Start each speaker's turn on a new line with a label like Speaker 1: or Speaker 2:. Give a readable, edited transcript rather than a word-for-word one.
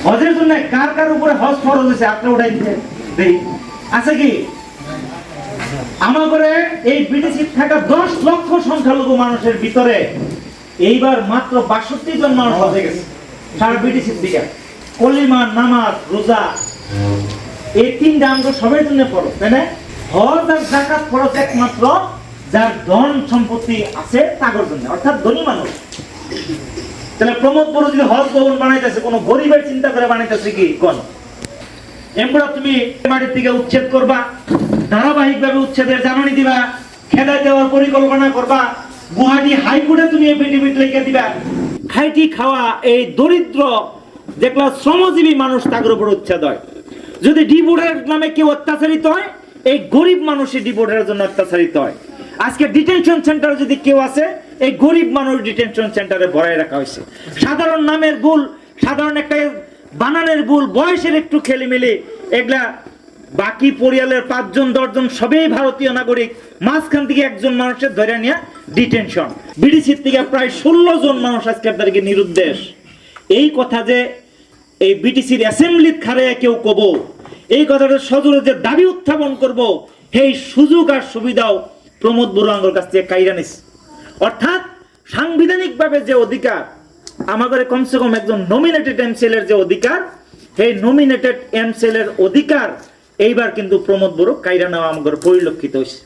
Speaker 1: হজের জন্য কার কার উপরে হজ ফরজ হয়েছে আপনি উঠাই দিতে দেই আছে কি? আমাদের এই বিটিসি থাকা 10 লক্ষ সংখ্যালঘু মানুষের ভিতরে এইবার মাত্র 62 জন মানুষ হজে গেছে সারা বিটিসির দিকে। কলিমা, নামাজ, রোজা এই তিনটা আমরা সবাই জন্য ফরজ, তাই না? হজ আর যাকাত ফরজ একমাত্র যার ধন সম্পত্তি আছে তাদের জন্য, অর্থাৎ ধনী মানুষ। তাহলে প্রমোদ বড় যদি হজ ভবন বানাইতেছে কোন গরিবের চিন্তা করে বানাইতেছে কি? কোন এমরা তুমি বাড়ির থেকে উচ্ছেদ করবা, ধারাবাহিক ভাবে উচ্ছেদের জানানি দিবা, খেদা দেওয়ার পরিকল্পনা করবা, গুয়াহাটি হাইকোর্টে তুমি এফিডেভিট লিখে দিবা। খাইটি খাওয়া এই দরিদ্র যেগুলা শ্রমজীবী মানুষ তাদের উপর উচ্ছেদ হয়। যদি ডিবোর্ডের নামে কেউ অত্যাচারিত হয়, এই গরিব মানুষই ডিবোর্ডের জন্য অত্যাচারিত হয়। আজকে ডিটেনশন সেন্টারে যদি কেউ আছে, এই গরিব মানুষ ডিটেনশন সেন্টারে ভরাই রাখা হয়েছে। সাধারণ নামের ভুল, সাধারণ একটা বানানের ভুল, বয়সের একটু খেলিমেলি, এগুলা বাকি পরিয়ালের 5 জন 10 জন সবাই ভারতীয় নাগরিক, মাঝখান থেকে একজন মানুষের ধরে নিয়ে ডিটেনশন। বিডিসির থেকে প্রায় 16 জন মানুষ আজকের তারিখে নিরুদ্দেশ। এই কথা যে এই বিটিসির অ্যাসেম্বলিত খারে কেউ কব, এই কথাটা সজোরে যে দাবি উত্থাপন করব, এই সুযোগ আর সুবিধাও প্রমোদ বড়ুয়াঙ্গর কাছ থেকে কাইরা নিস। অর্থাৎ সাংবিধানিকভাবে যে অধিকার আমাদের কমসে কম একজন নমিনেটেড এমসিএল এর যে অধিকার, এই নমিনেটেড এমসিএল এর অধিকার এইবার কিন্তু প্রমোদ বড়ু কাইরা নেওয়া আমাদের পরিলক্ষিত হয়েছে।